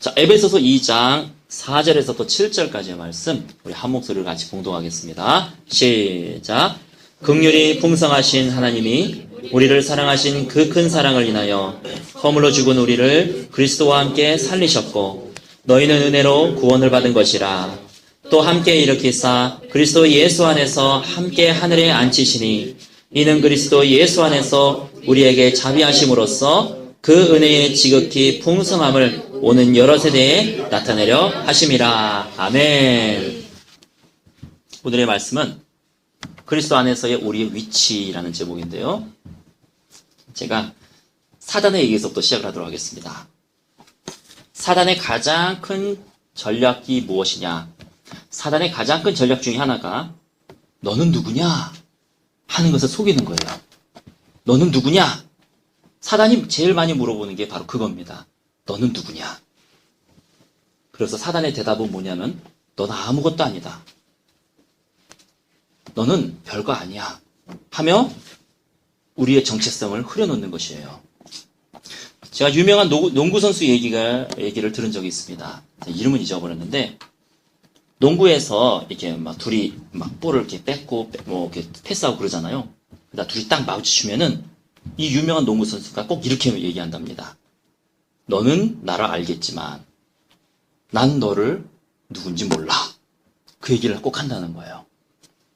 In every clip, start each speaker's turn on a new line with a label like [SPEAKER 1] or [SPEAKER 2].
[SPEAKER 1] 자, 에베소서 2장 4절에서 또 7절까지의 말씀 우리 한 목소리를 같이 봉독하겠습니다. 시작. 긍휼이 풍성하신 하나님이 우리를 사랑하신 그 큰 사랑을 인하여 허물로 죽은 우리를 그리스도와 함께 살리셨고 너희는 은혜로 구원을 받은 것이라. 또 함께 일으키사 그리스도 예수 안에서 함께 하늘에 앉히시니 이는 그리스도 예수 안에서 우리에게 자비하심으로써 그 은혜의 지극히 풍성함을 오는 여러 세대에 나타내려 하심이라. 아멘. 오늘의 말씀은 그리스도 안에서의 우리의 위치라는 제목인데요. 제가 사단의 얘기에서부터 시작을 하도록 하겠습니다. 사단의 가장 큰 전략이 무엇이냐? 사단의 가장 큰 전략 중에 하나가 너는 누구냐? 하는 것을 속이는 거예요. 너는 누구냐? 사단이 제일 많이 물어보는 게 바로 그겁니다. 너는 누구냐? 그래서 사단의 대답은 뭐냐면 넌 아무것도 아니다. 너는 별거 아니야. 하며 우리의 정체성을 흐려놓는 것이에요. 제가 유명한 농구 선수 얘기를 들은 적이 있습니다. 이름은 잊어버렸는데 농구에서 이렇게 막 둘이 막 볼을 이렇게 뺏고 뭐 이렇게 패스하고 그러잖아요. 그러다 둘이 딱 마주치면은 이 유명한 농구 선수가 꼭 이렇게 얘기한답니다. 너는 나를 알겠지만 난 너를 누군지 몰라. 그 얘기를 꼭 한다는 거예요.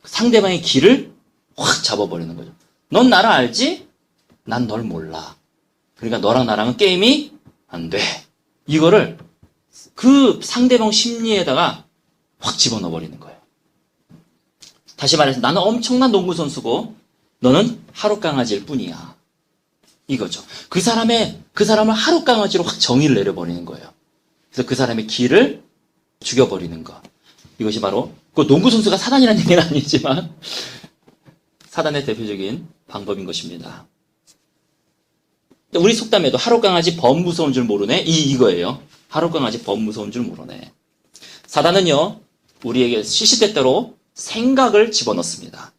[SPEAKER 1] 상대방의 길을 확 잡아버리는 거죠. 넌 나를 알지? 난 널 몰라. 그러니까 너랑 나랑은 게임이 안 돼. 이거를 그 상대방 심리에다가 확 집어넣어버리는 거예요. 다시 말해서 나는 엄청난 농구 선수고 너는 하룻강아지일 뿐이야. 이거죠. 그 사람을 하룻강아지로 확 정의를 내려버리는 거예요. 그래서 그 사람의 길을 죽여버리는 것. 이것이 바로 그 농구 선수가 사단이라는 얘기는 아니지만 사단의 대표적인 방법인 것입니다. 우리 속담에도 하룻강아지 범 무서운 줄 모르네. 이거예요. 하룻강아지 범 무서운 줄 모르네. 사단은요, 우리에게 시시때때로 생각을 집어넣습니다.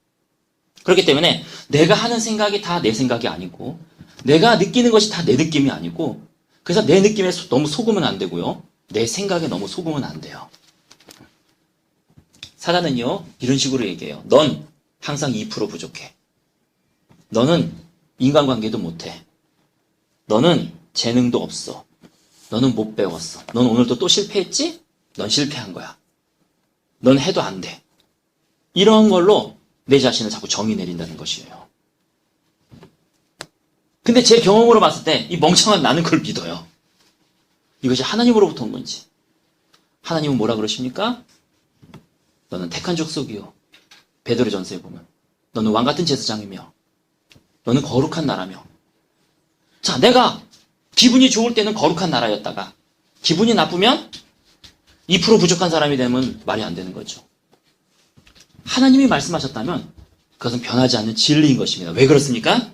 [SPEAKER 1] 그렇기 때문에 내가 하는 생각이 다 내 생각이 아니고 내가 느끼는 것이 다 내 느낌이 아니고 그래서 내 느낌에 너무 속으면 안 되고요. 내 생각에 너무 속으면 안 돼요. 사단은요, 이런 식으로 얘기해요. 넌 항상 2% 부족해. 너는 인간관계도 못해. 너는 재능도 없어. 너는 못 배웠어. 넌 오늘도 또 실패했지? 넌 실패한 거야. 넌 해도 안 돼. 이런 걸로 내 자신을 자꾸 정의 내린다는 것이에요. 근데 제 경험으로 봤을 때 이 멍청한 나는 그걸 믿어요. 이것이 하나님으로부터 온 건지. 하나님은 뭐라 그러십니까? 너는 택한 족속이요. 베드로전서에 보면 너는 왕같은 제사장이며 너는 거룩한 나라며. 자, 내가 기분이 좋을 때는 거룩한 나라였다가 기분이 나쁘면 2% 부족한 사람이 되면 말이 안 되는 거죠. 하나님이 말씀하셨다면 그것은 변하지 않는 진리인 것입니다. 왜 그렇습니까?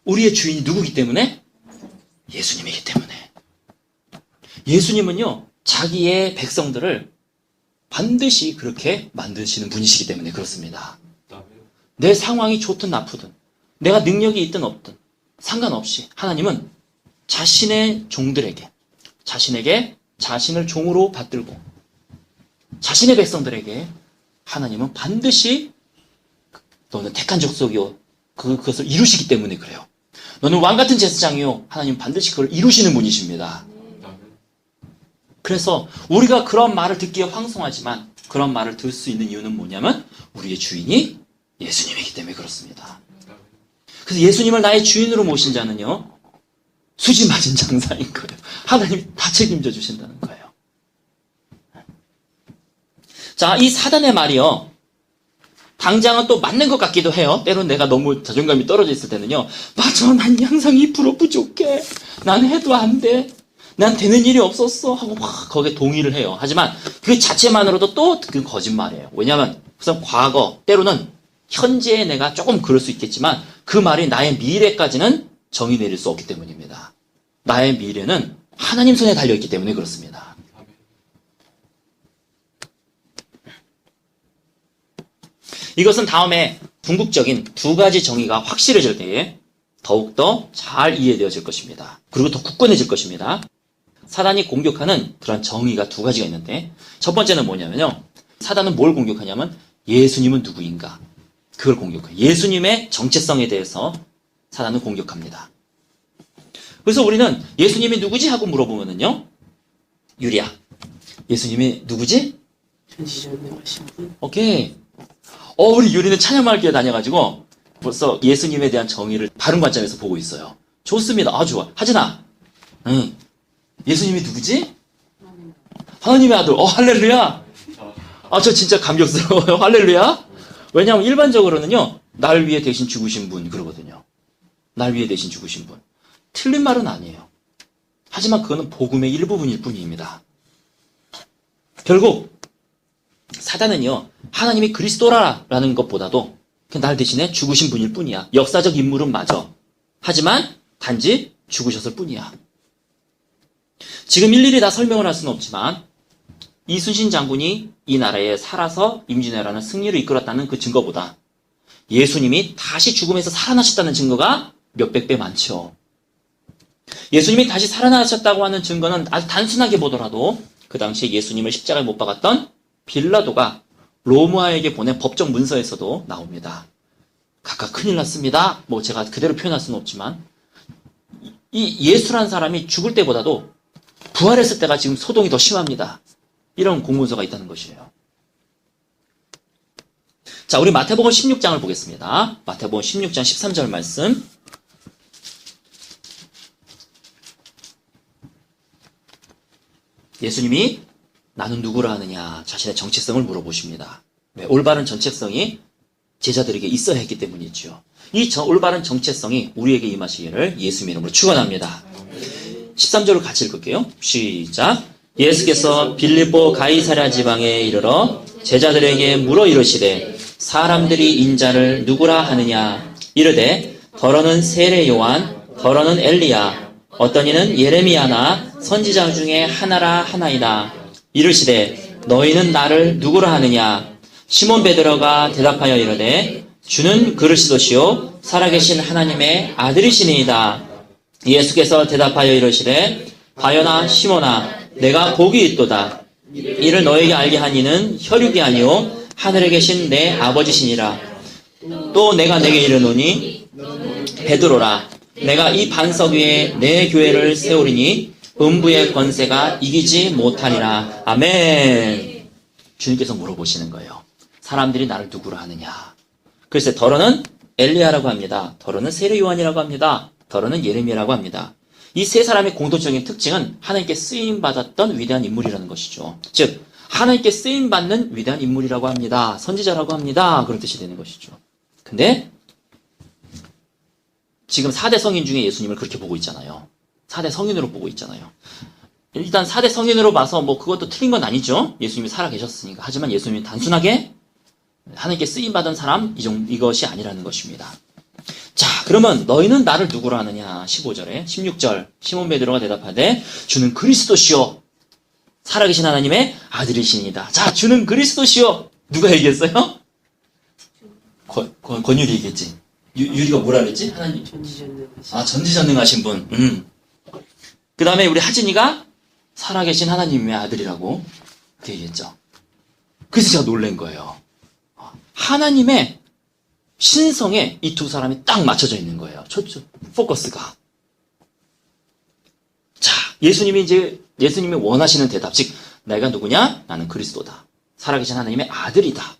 [SPEAKER 1] 우리의 주인이 누구기 때문에? 예수님이기 때문에. 예수님은요, 자기의 백성들을 반드시 그렇게 만드시는 분이시기 때문에 그렇습니다. 내 상황이 좋든 나쁘든 내가 능력이 있든 없든 상관없이 하나님은 자신의 종들에게 자신에게 자신을 종으로 받들고 자신의 백성들에게 하나님은 반드시 너는 택한 족속이요. 그것을 이루시기 때문에 그래요. 너는 왕같은 제사장이요. 하나님은 반드시 그걸 이루시는 분이십니다. 그래서 우리가 그런 말을 듣기에 황송하지만 그런 말을 들을 수 있는 이유는 뭐냐면 우리의 주인이 예수님이기 때문에 그렇습니다. 그래서 예수님을 나의 주인으로 모신 자는요, 수지 맞은 장사인 거예요. 하나님이 다 책임져 주신다는 거예요. 자, 이 사단의 말이요, 당장은 또 맞는 것 같기도 해요. 때론 내가 너무 자존감이 떨어져 있을 때는요, 맞아, 난 항상 2% 부족해. 난 해도 안 돼. 난 되는 일이 없었어. 하고 막 거기에 동의를 해요. 하지만 그 자체만으로도 또 그건 거짓말이에요. 왜냐하면 우선 과거, 때로는 현재의 내가 조금 그럴 수 있겠지만 그 말이 나의 미래까지는 정의 내릴 수 없기 때문입니다. 나의 미래는 하나님 손에 달려있기 때문에 그렇습니다. 이것은 다음에 궁극적인 두 가지 정의가 확실해질 때에 더욱더 잘 이해되어질 것입니다. 그리고 더 굳건해질 것입니다. 사단이 공격하는 그런 정의가 두 가지가 있는데, 첫 번째는 뭐냐면요. 사단은 뭘 공격하냐면 예수님은 누구인가? 그걸 공격해요. 예수님의 정체성에 대해서 사단은 공격합니다. 그래서 우리는 예수님이 누구지? 하고 물어보면은요. 유리야, 예수님이 누구지?
[SPEAKER 2] 전지전능하신 분.
[SPEAKER 1] 오케이. 우리 유리는 찬양마을교회 다녀가지고 벌써 예수님에 대한 정의를 바른 관점에서 보고 있어요. 좋습니다. 좋아. 하진아, 응. 예수님이 누구지? 하나님의 아들. 할렐루야. 저 진짜 감격스러워요. 할렐루야. 왜냐하면 일반적으로는요, 날 위해 대신 죽으신 분 그러거든요. 날 위해 대신 죽으신 분. 틀린 말은 아니에요. 하지만 그거는 복음의 일부분일 뿐입니다. 결국 사단은요, 하나님이 그리스도라는 것보다도 날 대신에 죽으신 분일 뿐이야. 역사적 인물은 맞아. 하지만 단지 죽으셨을 뿐이야. 지금 일일이 다 설명을 할 수는 없지만 이순신 장군이 이 나라에 살아서 임진왜란의 승리를 이끌었다는 그 증거보다 예수님이 다시 죽음에서 살아나셨다는 증거가 몇백 배 많죠. 예수님이 다시 살아나셨다고 하는 증거는 아주 단순하게 보더라도 그 당시에 예수님을 십자가에 못 박았던 빌라도가 로마에게 보낸 법정 문서에서도 나옵니다. 각각 큰일 났습니다. 제가 그대로 표현할 수는 없지만 이 예수란 사람이 죽을 때보다도 부활했을 때가 지금 소동이 더 심합니다. 이런 공문서가 있다는 것이에요. 자, 우리 마태복음 16장을 보겠습니다. 마태복음 16장 13절 말씀. 예수님이 나는 누구라 하느냐 자신의 정체성을 물어보십니다. 네, 올바른 정체성이 제자들에게 있어야 했기 때문이죠. 이 올바른 정체성이 우리에게 임하시기를 예수님의 이름으로 축원합니다. 13절을 같이 읽을게요. 시작. 예수께서 빌립보 가이사랴 지방에 이르러 제자들에게 물어 이르시되 사람들이 인자를 누구라 하느냐 이르되 더러는 세례 요한 더러는 엘리야 어떤 이는 예레미야나 선지자 중에 하나라 하나이다. 이르시되 너희는 나를 누구라 하느냐 시몬 베드로가 대답하여 이르되 주는 그리스도시요 살아계신 하나님의 아들이시니이다. 예수께서 대답하여 이르시되 바요나 시몬아 내가 복이 있도다. 이를 너에게 알게 한 이는 혈육이 아니요 하늘에 계신 내 아버지시니라. 또 내가 내게 이르노니 베드로라 내가 이 반석 위에 내 교회를 세우리니 음부의 권세가 이기지 못하리라. 아멘. 주님께서 물어보시는 거예요. 사람들이 나를 누구로 하느냐. 글쎄 더러는 엘리야라고 합니다. 더러는 세례 요한이라고 합니다. 더러는 예레미야라고 합니다. 이 세 사람의 공통적인 특징은 하나님께 쓰임받았던 위대한 인물이라는 것이죠. 즉 하나님께 쓰임받는 위대한 인물이라고 합니다. 선지자라고 합니다. 그런 뜻이 되는 것이죠. 근데 지금 4대 성인 중에 예수님을 그렇게 보고 있잖아요. 4대 성인으로 보고 있잖아요. 일단 4대 성인으로 봐서 그것도 틀린 건 아니죠. 예수님이 살아계셨으니까. 하지만 예수님이 단순하게 하나님께 쓰임받은 사람 이것이 아니라는 것입니다. 자, 그러면 너희는 나를 누구로 하느냐? 15절에 16절 시몬 베드로가 대답하되 주는 그리스도시요 살아계신 하나님의 아들이시니이다. 자, 주는 그리스도시요 누가 얘기했어요? 권율이 얘기했지. 유리가 뭐라 그랬지? 하나님
[SPEAKER 2] 전지전능하신.
[SPEAKER 1] 전지전능하신 분. 그 다음에 우리 하진이가 살아계신 하나님의 아들이라고 그렇게 얘기했죠. 그래서 제가 놀란 거예요. 하나님의 신성에 이 두 사람이 딱 맞춰져 있는 거예요. 포커스가. 자, 예수님이 원하시는 대답, 즉 내가 누구냐? 나는 그리스도다. 살아계신 하나님의 아들이다.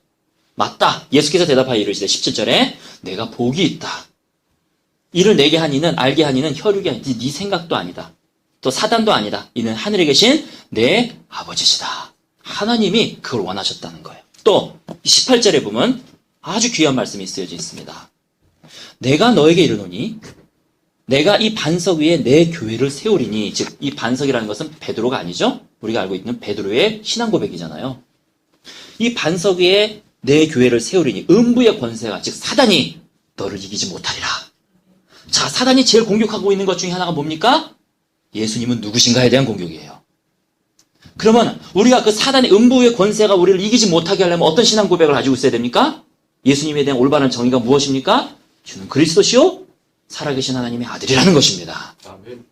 [SPEAKER 1] 맞다. 예수께서 대답하여 이르시되 17절에 내가 복이 있다. 이를 내게 한 이는 알게 한 이는 혈육이 아니다. 네 생각도 아니다. 또 사단도 아니다. 이는 하늘에 계신 내 아버지시다. 하나님이 그걸 원하셨다는 거예요. 또 18절에 보면 아주 귀한 말씀이 쓰여져 있습니다. 내가 너에게 이르노니 내가 이 반석 위에 내 교회를 세우리니 즉 이 반석이라는 것은 베드로가 아니죠. 우리가 알고 있는 베드로의 신앙 고백이잖아요. 이 반석 위에 내 교회를 세우리니 음부의 권세가 즉 사단이 너를 이기지 못하리라. 자, 사단이 제일 공격하고 있는 것 중에 하나가 뭡니까? 예수님은 누구신가에 대한 공격이에요. 그러면 우리가 그 사단의 음부의 권세가 우리를 이기지 못하게 하려면 어떤 신앙 고백을 가지고 있어야 됩니까? 예수님에 대한 올바른 정의가 무엇입니까? 주는 그리스도시요 살아계신 하나님의 아들이라는 것입니다.
[SPEAKER 3] 아멘.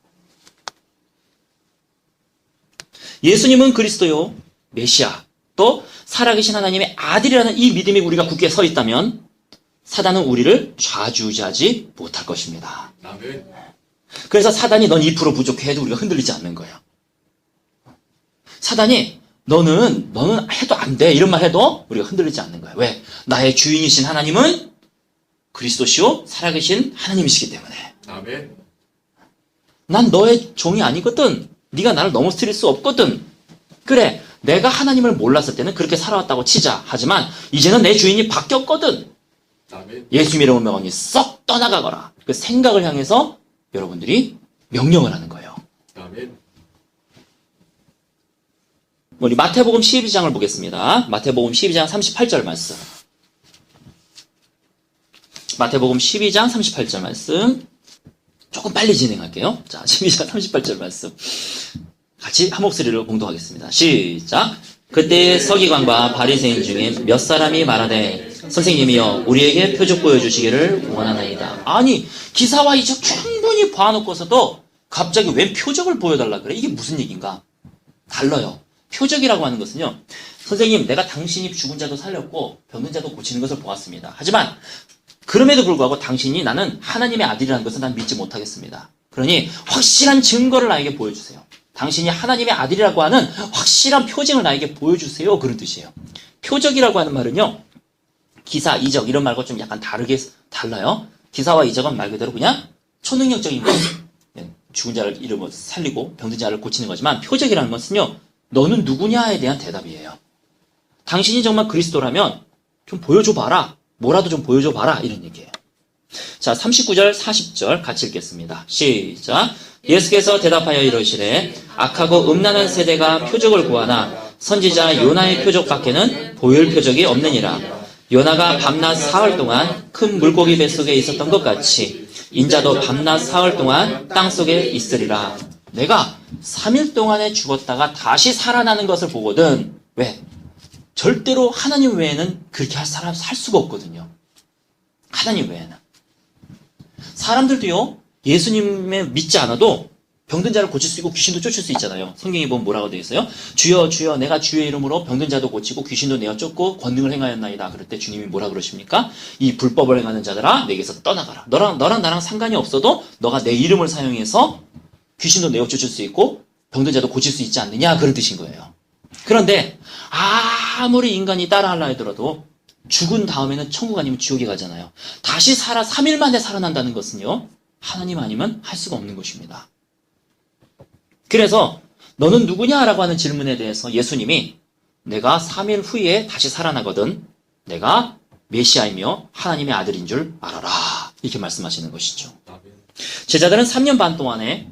[SPEAKER 1] 예수님은 그리스도요, 메시아, 또 살아계신 하나님의 아들이라는 이 믿음이 우리가 굳게 서 있다면 사단은 우리를 좌지우지하지 못할 것입니다.
[SPEAKER 3] 아멘.
[SPEAKER 1] 그래서 사단이 넌 2% 부족해 해도 우리가 흔들리지 않는 거예요. 사단이 너는 해도 안 돼 이런 말 해도 우리가 흔들리지 않는 거예요. 왜? 나의 주인이신 하나님은 그리스도시요 살아계신 하나님이시기 때문에.
[SPEAKER 3] 아멘.
[SPEAKER 1] 난 너의 종이 아니거든. 네가 나를 넘어뜨릴 수 없거든. 그래, 내가 하나님을 몰랐을 때는 그렇게 살아왔다고 치자. 하지만 이제는 내 주인이 바뀌었거든.
[SPEAKER 3] 아멘.
[SPEAKER 1] 예수 이름을 명하니 썩 떠나가거라. 그 생각을 향해서 여러분들이 명령을 하는 거예요.
[SPEAKER 3] 아멘.
[SPEAKER 1] 우리 마태복음 12장을 보겠습니다. 마태복음 12장 38절 말씀. 마태복음 12장 38절 말씀. 조금 빨리 진행할게요. 자, 12장 38절 말씀. 같이 한 목소리로 공동하겠습니다. 시작. 그때 서기관과 바리새인 중에 몇 사람이 말하되 선생님이여 우리에게 표적 보여주시기를 원하나이다. 아니, 기사와 이적 충분히 봐놓고서도 갑자기 왜 표적을 보여달라 그래? 이게 무슨 얘기인가? 달라요. 표적이라고 하는 것은요, 선생님, 내가 당신이 죽은 자도 살렸고 병든 자도 고치는 것을 보았습니다. 하지만 그럼에도 불구하고 당신이 나는 하나님의 아들이라는 것을 난 믿지 못하겠습니다. 그러니 확실한 증거를 나에게 보여주세요. 당신이 하나님의 아들이라고 하는 확실한 표징을 나에게 보여주세요. 그런 뜻이에요. 표적이라고 하는 말은요, 기사, 이적 이런 말과 좀 약간 달라요. 기사와 이적은 말 그대로 그냥 초능력적인 것, 죽은 자를 이름을 살리고 병든 자를 고치는 거지만, 표적이라는 것은요, 너는 누구냐에 대한 대답이에요. 당신이 정말 그리스도라면 좀 보여줘봐라. 뭐라도 좀 보여줘봐라. 이런 얘기예요. 자, 39절, 40절 같이 읽겠습니다. 시작. 예수께서 대답하여 이르시되 악하고 음란한 세대가 표적을 구하나 선지자 요나의 표적밖에는 보일 표적이 없느니라. 요나가 밤낮 사흘 동안 큰 물고기 뱃속에 있었던 것 같이 인자도 밤낮 사흘 동안 땅속에 있으리라. 내가 3일 동안에 죽었다가 다시 살아나는 것을 보거든. 왜? 절대로 하나님 외에는 그렇게 할 사람 살 수가 없거든요. 하나님 외에는. 사람들도요, 예수님을 믿지 않아도 병든 자를 고칠 수 있고 귀신도 쫓을 수 있잖아요. 성경에 보면 뭐라고 되어 있어요? 주여 주여 내가 주의 이름으로 병든 자도 고치고 귀신도 내어 쫓고 권능을 행하였나이다. 그럴 때 주님이 뭐라 그러십니까? 이 불법을 행하는 자들아 내게서 떠나가라. 너랑 나랑 상관이 없어도 너가 내 이름을 사용해서 귀신도 내어 쫓을 수 있고 병든 자도 고칠 수 있지 않느냐, 그런 뜻인 거예요. 그런데 아무리 인간이 따라하려 하더라도 죽은 다음에는 천국 아니면 지옥에 가잖아요. 다시 3일 만에 살아난다는 것은요, 하나님 아니면 할 수가 없는 것입니다. 그래서 너는 누구냐라고 하는 질문에 대해서 예수님이 내가 3일 후에 다시 살아나거든. 내가 메시아이며 하나님의 아들인 줄 알아라. 이렇게 말씀하시는 것이죠.
[SPEAKER 3] 아멘.
[SPEAKER 1] 제자들은 3년 반 동안에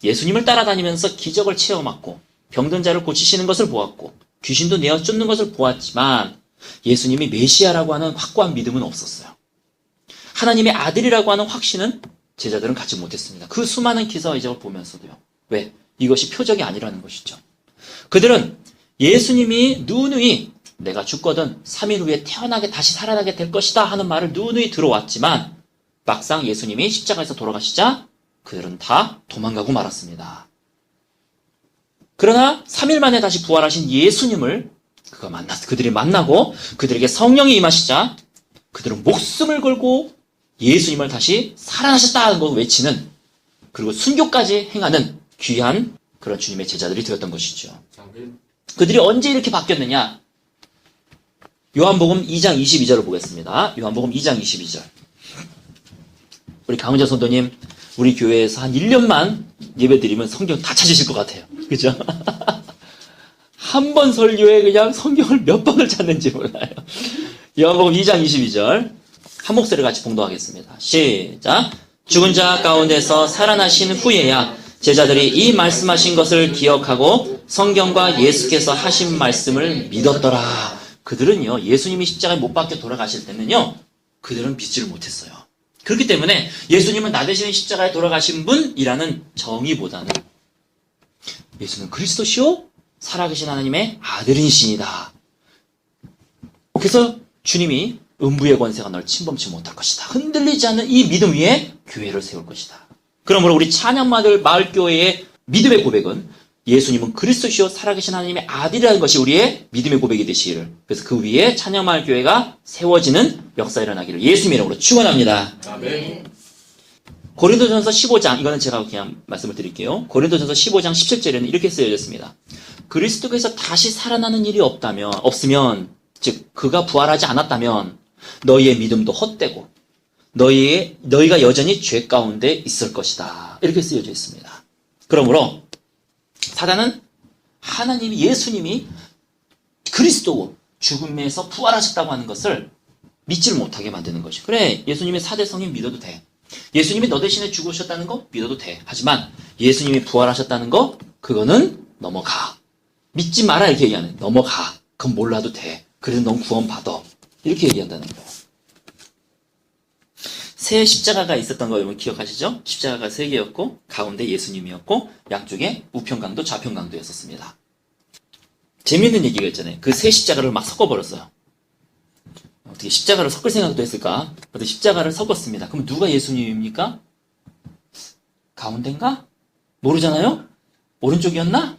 [SPEAKER 1] 예수님을 따라다니면서 기적을 체험하고 병든 자를 고치시는 것을 보았고 귀신도 내어 쫓는 것을 보았지만 예수님이 메시아라고 하는 확고한 믿음은 없었어요. 하나님의 아들이라고 하는 확신은 제자들은 갖지 못했습니다. 그 수많은 기사와 이적을 보면서도요. 왜? 이것이 표적이 아니라는 것이죠. 그들은 예수님이 누누이 내가 죽거든 3일 후에 태어나게 다시 살아나게 될 것이다 하는 말을 누누이 들어왔지만 막상 예수님이 십자가에서 돌아가시자 그들은 다 도망가고 말았습니다. 그러나 3일 만에 다시 부활하신 예수님을 그들이 만나고 그들에게 성령이 임하시자 그들은 목숨을 걸고 예수님을 다시 살아나셨다는 걸 외치는, 그리고 순교까지 행하는 귀한 그런 주님의 제자들이 되었던 것이죠.
[SPEAKER 3] 아멘.
[SPEAKER 1] 그들이 언제 이렇게 바뀌었느냐? 요한복음 2장 22절을 보겠습니다. 요한복음 2장 22절. 우리 강은자 선도님, 우리 교회에서 한 1년만 예배드리면 성경 다 찾으실 것 같아요. 그죠? 한 번 설교에 그냥 성경을 몇 번을 찾는지 몰라요. 요한복음 2장 22절. 한 목소리 같이 봉독하겠습니다. 시작. 죽은 자 가운데서 살아나신 후에야 제자들이 이 말씀하신 것을 기억하고 성경과 예수께서 하신 말씀을 믿었더라. 그들은요, 예수님이 십자가에 못 박혀 돌아가실 때는요, 그들은 믿지를 못했어요. 그렇기 때문에 예수님은 나 대신에 십자가에 돌아가신 분이라는 정의보다는 예수는 그리스도시요 살아계신 하나님의 아들이시니다. 그래서 주님이 음부의 권세가 널 침범치 못할 것이다. 흔들리지 않는 이 믿음 위에 교회를 세울 것이다. 그러므로 우리 찬양마을 마을교회의 믿음의 고백은 예수님은 그리스도시요 살아계신 하나님의 아들이라는 것이 우리의 믿음의 고백이 되시기를, 그래서 그 위에 찬양마을 교회가 세워지는 역사가 일어나기를 예수님의 이름으로 축원합니다.
[SPEAKER 3] 아멘.
[SPEAKER 1] 고린도전서 15장, 이거는 제가 그냥 말씀을 드릴게요. 고린도전서 15장 17절에는 이렇게 쓰여졌습니다. 그리스도께서 다시 살아나는 일이 없으면, 즉 그가 부활하지 않았다면 너희의 믿음도 헛되고 너희가 여전히 죄 가운데 있을 것이다. 이렇게 쓰여져 있습니다. 그러므로 사단은 하나님이, 예수님이 그리스도고 죽음에서 부활하셨다고 하는 것을 믿지를 못하게 만드는 것이. 그래, 예수님의 사대성인 믿어도 돼. 예수님이 너 대신에 죽으셨다는 거 믿어도 돼. 하지만 예수님이 부활하셨다는 거, 그거는 넘어가. 믿지 마라 이렇게 얘기하는. 넘어가. 그건 몰라도 돼. 그래도 넌 구원받아. 이렇게 얘기한다는 거예요. 새 십자가가 있었던 거 여러분 기억하시죠? 십자가가 세 개였고 가운데 예수님이었고 양쪽에 우편강도 좌편강도였었습니다. 재미있는 얘기가 있잖아요. 그 세 십자가를 막 섞어버렸어요. 어떻게 십자가를 섞을 생각도 했을까? 어떻게 십자가를 섞었습니다. 그럼 누가 예수님입니까? 가운데인가? 모르잖아요? 오른쪽이었나?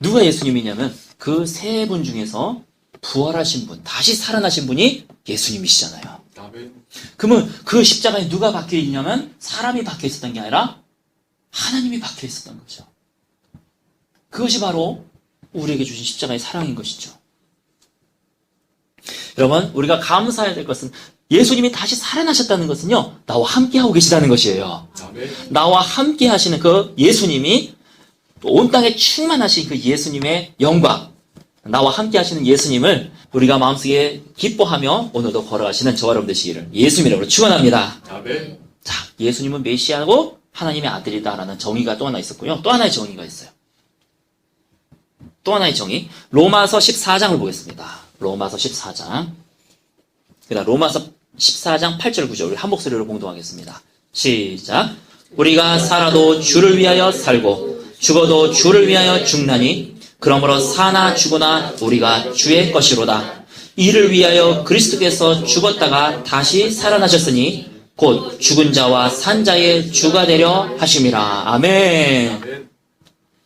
[SPEAKER 1] 누가 예수님이냐면 그 세 분 중에서 부활하신 분, 다시 살아나신 분이 예수님이시잖아요.
[SPEAKER 3] 아멘.
[SPEAKER 1] 그러면 그 십자가에 누가 박혀 있냐면 사람이 박혀 있었던 게 아니라 하나님이 박혀 있었던 거죠. 그것이 바로 우리에게 주신 십자가의 사랑인 것이죠. 여러분, 우리가 감사해야 될 것은 예수님이 다시 살아나셨다는 것은요, 나와 함께하고 계시다는 것이에요.
[SPEAKER 3] 아멘.
[SPEAKER 1] 나와 함께 하시는 그 예수님이 온 땅에 충만하신 그 예수님의 영광, 나와 함께 하시는 예수님을 우리가 마음속에 기뻐하며 오늘도 걸어가시는 저와 여러분 되시기를 예수님 이름으로 축원합니다.
[SPEAKER 3] 아멘.
[SPEAKER 1] 자, 예수님은 메시아고 하나님의 아들이다라는 정의가 또 하나 있었고요. 또 하나의 정의가 있어요. 또 하나의 정의. 로마서 14장을 보겠습니다. 로마서 14장. 그다음 로마서 14장 8절 9절 우리 한 목소리로 공동하겠습니다. 시작. 우리가 살아도 주를 위하여 살고 죽어도 주를 위하여 죽나니 그러므로 사나 죽으나 우리가 주의 것이로다. 이를 위하여 그리스도께서 죽었다가 다시 살아나셨으니 곧 죽은 자와 산 자의 주가 되려 하심이라. 아멘.
[SPEAKER 3] 아멘.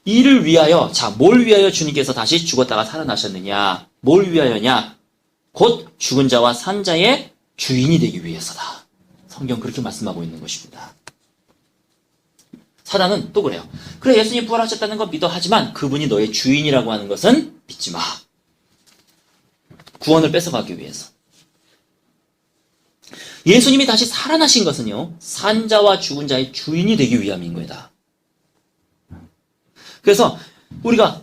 [SPEAKER 1] 이를 위하여, 자, 뭘 위하여 주님께서 다시 죽었다가 살아나셨느냐? 뭘 위하여냐? 곧 죽은 자와 산 자의 주인이 되기 위해서다. 성경 그렇게 말씀하고 있는 것입니다. 사단은 또 그래요. 그래, 예수님 부활하셨다는 거 믿어. 하지만 그분이 너의 주인이라고 하는 것은 믿지 마. 구원을 뺏어가기 위해서. 예수님이 다시 살아나신 것은요, 산자와 죽은 자의 주인이 되기 위함인 거다. 그래서 우리가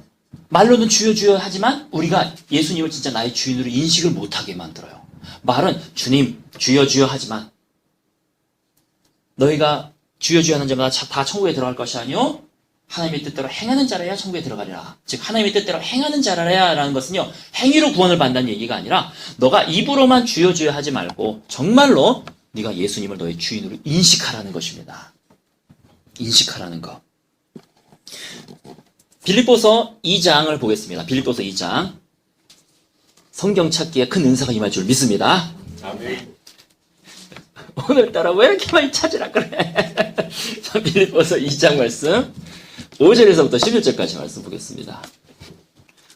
[SPEAKER 1] 말로는 주여 주여 하지만 우리가 예수님을 진짜 나의 주인으로 인식을 못하게 만들어요. 말은 주님 주여 주여 하지만 너희가 주여 주여 하는 자마다 다 천국에 들어갈 것이 아니요 하나님의 뜻대로 행하는 자라야 천국에 들어가리라. 즉 하나님의 뜻대로 행하는 자라야 라는 것은요, 행위로 구원을 받는다는 얘기가 아니라 너가 입으로만 주여 주여 하지 말고 정말로 네가 예수님을 너의 주인으로 인식하라는 것입니다. 인식하라는 것. 빌립보서 2장을 보겠습니다. 빌립보서 2장. 성경 찾기에 큰 은사가 임할 줄 믿습니다.
[SPEAKER 3] 아멘.
[SPEAKER 1] 오늘따라 왜 이렇게 많이 찾으라 그래? 자, 빌립보서 2장 말씀 5절에서부터 11절까지 말씀 보겠습니다.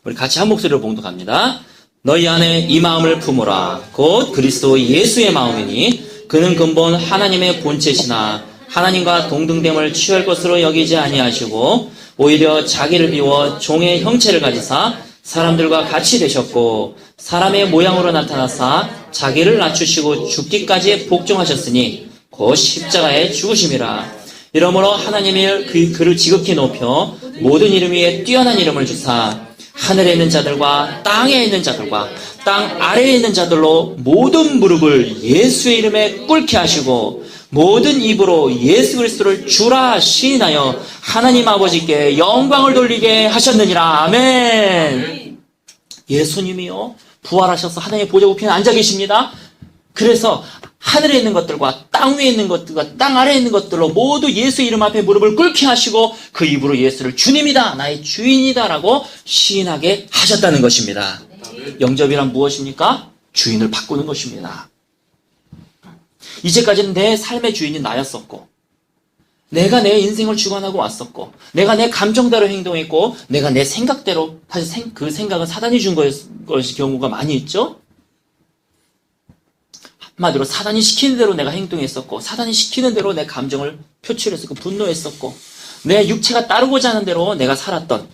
[SPEAKER 1] 우리 같이 한 목소리로 봉독합니다. 너희 안에 이 마음을 품으라. 곧 그리스도 예수의 마음이니 그는 근본 하나님의 본체시나 하나님과 동등됨을 취할 것으로 여기지 아니하시고 오히려 자기를 비워 종의 형체를 가지사 사람들과 같이 되셨고 사람의 모양으로 나타나사 자기를 낮추시고 죽기까지 복종하셨으니 곧 십자가에 죽으심이라. 이러므로 하나님이 그를 지극히 높여 모든 이름 위에 뛰어난 이름을 주사 하늘에 있는 자들과 땅에 있는 자들과 땅 아래에 있는 자들로 모든 무릎을 예수의 이름에 꿇게 하시고 모든 입으로 예수 그리스도를 주라 시인하여 하나님 아버지께 영광을 돌리게 하셨느니라. 아멘. 예수님이요 부활하셔서 하나님의 보좌 우편에 앉아 계십니다. 그래서 하늘에 있는 것들과 땅 위에 있는 것들과 땅 아래에 있는 것들로 모두 예수 이름 앞에 무릎을 꿇게 하시고 그 입으로 예수를 주님이다 나의 주인이다 라고 시인하게 하셨다는 것입니다. 영접이란 무엇입니까? 주인을 바꾸는 것입니다. 이제까지는 내 삶의 주인이 나였었고 내가 내 인생을 주관하고 왔었고, 내가 내 감정대로 행동했고, 내가 내 생각대로, 사실 그 생각은 사단이 준 것이 경우가 많이 있죠? 한마디로 사단이 시키는 대로 내가 행동했었고, 사단이 시키는 대로 내 감정을 표출했었고, 분노했었고, 내 육체가 따르고자 하는 대로 내가 살았던,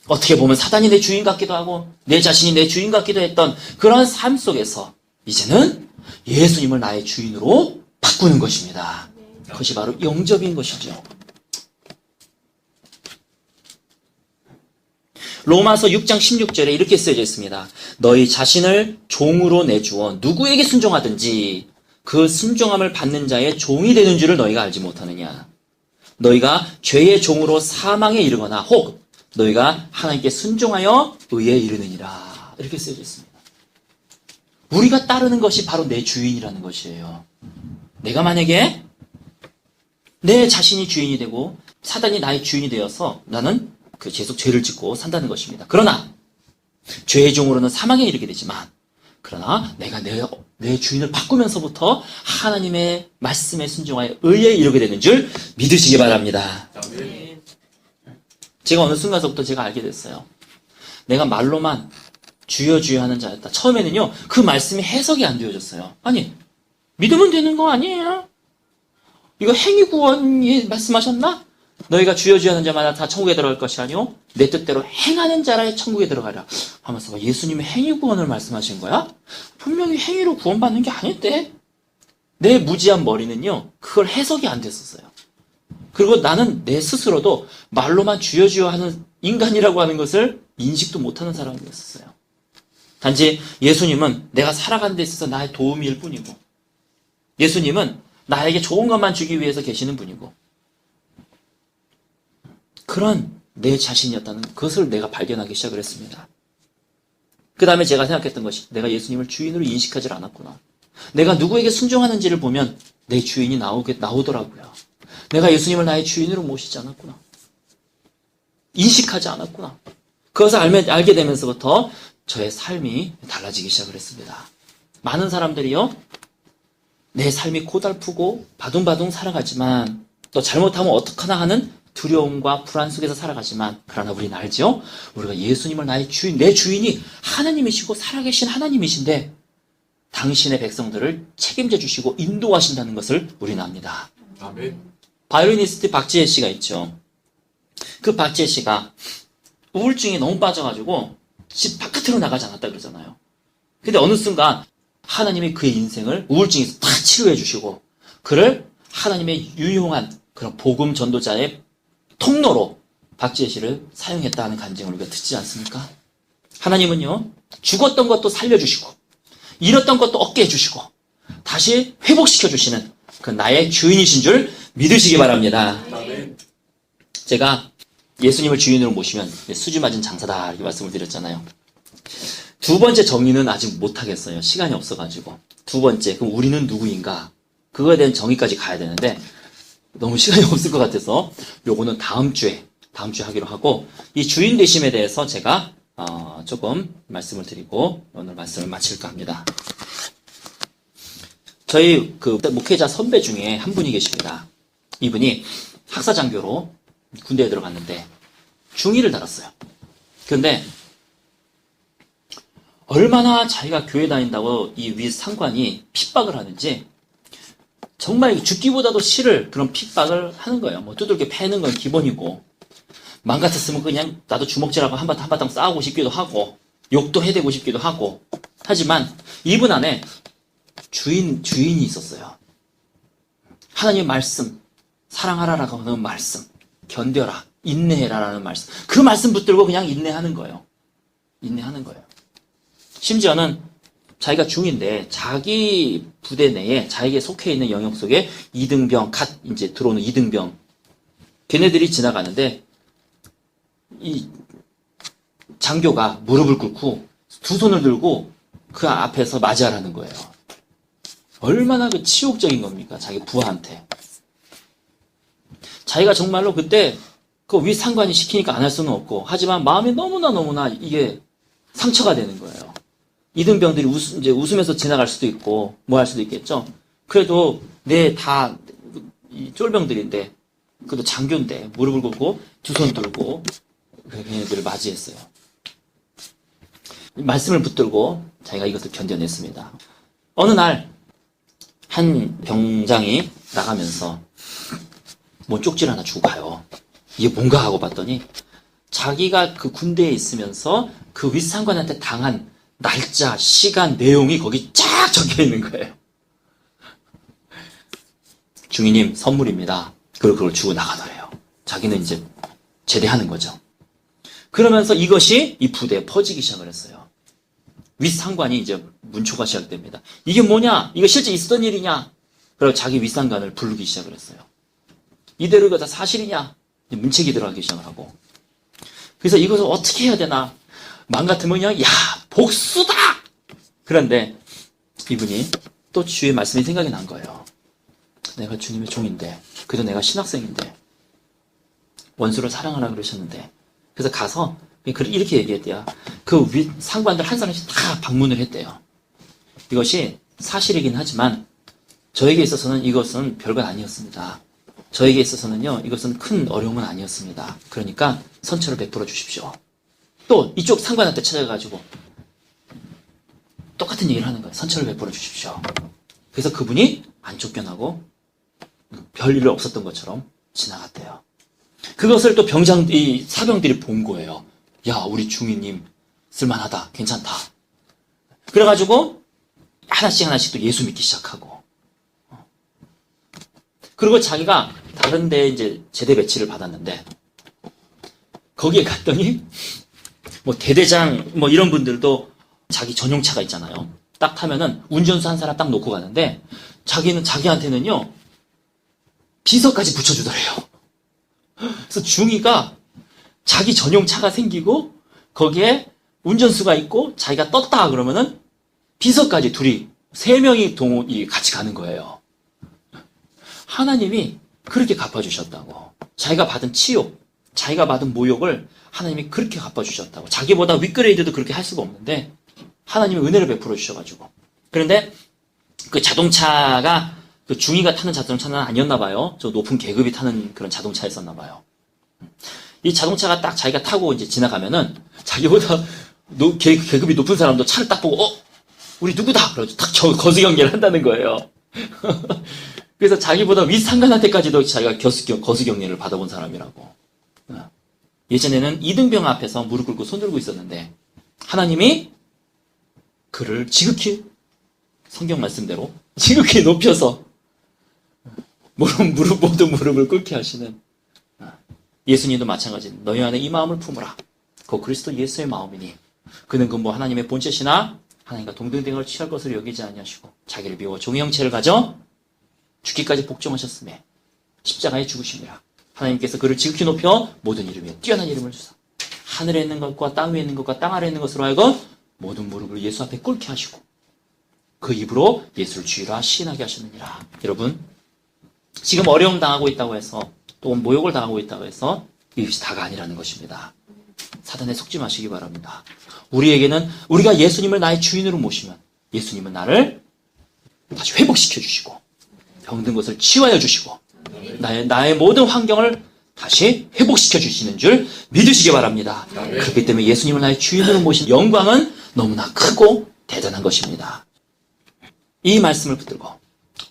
[SPEAKER 1] 어떻게 보면 사단이 내 주인 같기도 하고, 내 자신이 내 주인 같기도 했던 그런 삶 속에서 이제는 예수님을 나의 주인으로 바꾸는 것입니다. 그것이 바로 영접인 것이죠. 로마서 6장 16절에 이렇게 쓰여져 있습니다. 너희 자신을 종으로 내주어 누구에게 순종하든지 그 순종함을 받는 자의 종이 되는 줄을 너희가 알지 못하느냐. 너희가 죄의 종으로 사망에 이르거나 혹 너희가 하나님께 순종하여 의에 이르느니라. 이렇게 쓰여져 있습니다. 우리가 따르는 것이 바로 내 주인이라는 것이에요. 내가 만약에 내 자신이 주인이 되고 사단이 나의 주인이 되어서 나는 계속 죄를 짓고 산다는 것입니다. 그러나 죄의 종으로는 사망에 이르게 되지만 그러나 내가 내 주인을 바꾸면서부터 하나님의 말씀에 순종하여 의에 이르게 되는 줄 믿으시기 바랍니다. 제가 어느 순간서부터 제가 알게 됐어요. 내가 말로만 주여 주여 하는 자였다. 처음에는요, 그 말씀이 해석이 안 되어졌어요. 아니, 믿으면 되는 거 아니에요? 이거 행위 구원이 말씀하셨나? 너희가 주여 주여 하는 자마다 다 천국에 들어갈 것이 아니오 내 뜻대로 행하는 자라의 천국에 들어가라 하면서 예수님이 행위 구원을 말씀하신 거야? 분명히 행위로 구원받는 게 아닌데 내 무지한 머리는요 그걸 해석이 안 됐었어요. 그리고 나는 내 스스로도 말로만 주여 주여 하는 인간이라고 하는 것을 인식도 못하는 사람이었어요. 단지 예수님은 내가 살아가는 데 있어서 나의 도움일 뿐이고 예수님은 나에게 좋은 것만 주기 위해서 계시는 분이고 그런 내 자신이었다는 그것을 내가 발견하기 시작을 했습니다. 그 다음에 제가 생각했던 것이 내가 예수님을 주인으로 인식하지 않았구나. 내가 누구에게 순종하는지를 보면 내 주인이 나오더라고요. 내가 예수님을 나의 주인으로 모시지 않았구나. 인식하지 않았구나. 그것을 알게 되면서부터 저의 삶이 달라지기 시작을 했습니다. 많은 사람들이요. 내 삶이 고달프고 바둥바둥 살아가지만 또 잘못하면 어떡하나 하는 두려움과 불안 속에서 살아가지만 그러나 우리는 알죠? 우리가 예수님을 나의 주인, 내 주인이 하나님이시고 살아계신 하나님이신데 당신의 백성들을 책임져 주시고 인도하신다는 것을 우리는 압니다.
[SPEAKER 3] 아멘.
[SPEAKER 1] 바이올리니스트 박지혜 씨가 있죠. 그 박지혜 씨가 우울증에 너무 빠져가지고 집 바깥으로 나가지 않았다 그러잖아요. 근데 어느 순간 하나님이 그의 인생을 우울증에서 다 치료해 주시고 그를 하나님의 유용한 그런 복음 전도자의 통로로 박지혜 씨를 사용했다는 간증을 우리가 듣지 않습니까? 하나님은요, 죽었던 것도 살려주시고, 잃었던 것도 얻게 해주시고, 다시 회복시켜주시는 그 나의 주인이신 줄 믿으시기 바랍니다.
[SPEAKER 3] 아멘.
[SPEAKER 1] 제가 예수님을 주인으로 모시면 수지 맞은 장사다 이렇게 말씀을 드렸잖아요. 두 번째 정의는 아직 못하겠어요. 시간이 없어가지고. 두 번째, 그럼 우리는 누구인가? 그거에 대한 정의까지 가야 되는데 너무 시간이 없을 것 같아서 요거는 다음 주에 하기로 하고 이 주인 되심에 대해서 제가 조금 말씀을 드리고 오늘 말씀을 마칠까 합니다. 저희 그 목회자 선배 중에 한 분이 계십니다. 이분이 학사장교로 군대에 들어갔는데 중위를 달았어요. 그런데 얼마나 자기가 교회 다닌다고 이 위 상관이 핍박을 하는지 정말 죽기보다도 싫을 그런 핍박을 하는 거예요. 뭐 두들겨 패는 건 기본이고 맘 같았으면 그냥 나도 주먹질하고 한바탕 싸우고 싶기도 하고 욕도 해대고 싶기도 하고 하지만 이분 안에 주인이 있었어요. 하나님의 말씀, 사랑하라라고 하는 말씀, 견뎌라, 인내해라라는 말씀. 그 말씀 붙들고 그냥 인내하는 거예요. 인내하는 거예요. 심지어는 자기가 중인데 자기 부대 내에 자기에게 속해 있는 영역 속에 이등병, 갓 이제 들어오는 이등병 걔네들이 지나가는데 이 장교가 무릎을 꿇고 두 손을 들고 그 앞에서 맞이하라는 거예요. 얼마나 그 치욕적인 겁니까? 자기 부하한테. 자기가 정말로 그때 그 위 상관이 시키니까 안 할 수는 없고 하지만 마음이 너무나 이게 상처가 되는 거예요. 이등병들이 이제 웃으면서 지나갈 수도 있고 뭐 할 수도 있겠죠. 그래도 이 쫄병들인데, 그래도 장교인데, 무릎을 꿇고, 두 손 들고, 걔네들을 맞이했어요. 말씀을 붙들고, 자기가 이것을 견뎌냈습니다. 어느 날, 한 병장이 나가면서, 뭐 쪽지를 하나 주고 가요. 이게 뭔가 하고 봤더니, 자기가 그 군대에 있으면서 그 윗상관한테 당한 날짜, 시간, 내용이 거기 쫙 적혀 있는 거예요. 중위님, 선물입니다. 그리고 그걸 주고 나가더래요. 자기는 이제 제대하는 거죠. 그러면서 이것이 이 부대에 퍼지기 시작을 했어요. 윗상관이 이제 문초가 시작됩니다. 이게 뭐냐? 이거 실제 있었던 일이냐? 그리고 자기 윗상관을 부르기 시작을 했어요. 이대로 이거 다 사실이냐? 문책이 들어가기 시작을 하고. 그래서 이것을 어떻게 해야 되나? 마음 같으면 그냥, 야, 복수다! 그런데 이분이 또 주의 말씀이 생각이 난 거예요. 내가 주님의 종인데, 그래도 내가 신학생인데, 원수를 사랑하라 그러셨는데, 그래서 가서 이렇게 얘기했대요. 그 윗 상관들 한 사람씩 다 방문을 했대요. 이것이 사실이긴 하지만 저에게 있어서는 이것은 별건 아니었습니다. 저에게 있어서는요, 이것은 큰 어려움은 아니었습니다. 그러니까 선처를 베풀어 주십시오. 또 이쪽 상관한테 찾아가지고 똑같은 얘기를 하는 거예요. 선처를 베풀어 주십시오. 그래서 그분이 안 쫓겨나고 별일 없었던 것처럼 지나갔대요. 그것을 또 이 사병들이 본 거예요. 야, 우리 중위님 쓸만하다, 괜찮다. 그래가지고 하나씩 또 예수 믿기 시작하고. 그리고 자기가 다른 데 이제 제대 배치를 받았는데, 거기에 갔더니, 뭐 대대장, 뭐 이런 분들도 자기 전용차가 있잖아요. 딱 타면은 운전수 한 사람 딱 놓고 가는데, 자기한테는요, 비서까지 붙여주더래요. 그래서 중위가 자기 전용차가 생기고, 거기에 운전수가 있고, 자기가 떴다 그러면은, 비서까지 둘이, 3명이 같이 가는 거예요. 하나님이 그렇게 갚아주셨다고. 자기가 받은 치욕, 자기가 받은 모욕을 하나님이 그렇게 갚아주셨다고. 자기보다 윗그레이드도 그렇게 할 수가 없는데 하나님이 은혜를 베풀어 주셔가지고. 그런데 그 자동차가 그 중위가 타는 자동차는 아니었나 봐요. 저 높은 계급이 타는 그런 자동차였었나 봐요. 이 자동차가 딱 자기가 타고 이제 지나가면은 자기보다 계급이 높은 사람도 차를 딱 보고 우리 누구다! 그러죠. 딱 거수경례를 한다는 거예요. 그래서 자기보다 윗상관한테까지도 자기가 거수경례를 받아본 사람이라고. 예전에는 이등병 앞에서 무릎 꿇고 손 들고 있었는데 하나님이 그를 지극히 성경 말씀대로 지극히 높여서 모든 무릎을 꿇게 하시는 예수님도 마찬가지. 너희 안에 이 마음을 품으라. 그 그리스도 예수의 마음이니 그는 그 뭐 하나님의 본체시나 하나님과 동등됨을 취할 것으로 여기지 아니하시고 자기를 비워 종의 형체를 가져 죽기까지 복종하셨음에 십자가에 죽으심이라. 하나님께서 그를 지극히 높여 모든 이름 위에 뛰어난 이름을 주사 하늘에 있는 것과 땅 위에 있는 것과 땅 아래에 있는 것으로 하여금 모든 무릎을 예수 앞에 꿇게 하시고 그 입으로 예수를 주의라 시인하게 하셨느니라. 여러분, 지금 어려움 당하고 있다고 해서 또 모욕을 당하고 있다고 해서 이것이 다가 아니라는 것입니다. 사단에 속지 마시기 바랍니다. 우리에게는 우리가 예수님을 나의 주인으로 모시면 예수님은 나를 다시 회복시켜 주시고 병든 것을 치유하여 주시고 나의 모든 환경을 다시 회복시켜 주시는 줄 믿으시기 바랍니다. 그렇기 때문에 예수님을 나의 주인으로 모신 영광은 너무나 크고 대단한 것입니다. 이 말씀을 붙들고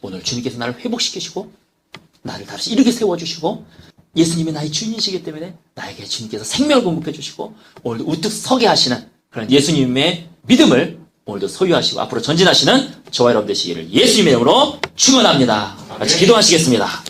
[SPEAKER 1] 오늘 주님께서 나를 회복시키시고 나를 다시 이렇게 세워주시고 예수님이 나의 주인이시기 때문에 나에게 주님께서 생명을 공급해 주시고 오늘도 우뚝 서게 하시는 그런 예수님의 믿음을 오늘도 소유하시고 앞으로 전진하시는 저와 여러분 되시기를 예수님의 이름으로 축원합니다. 같이 기도하시겠습니다.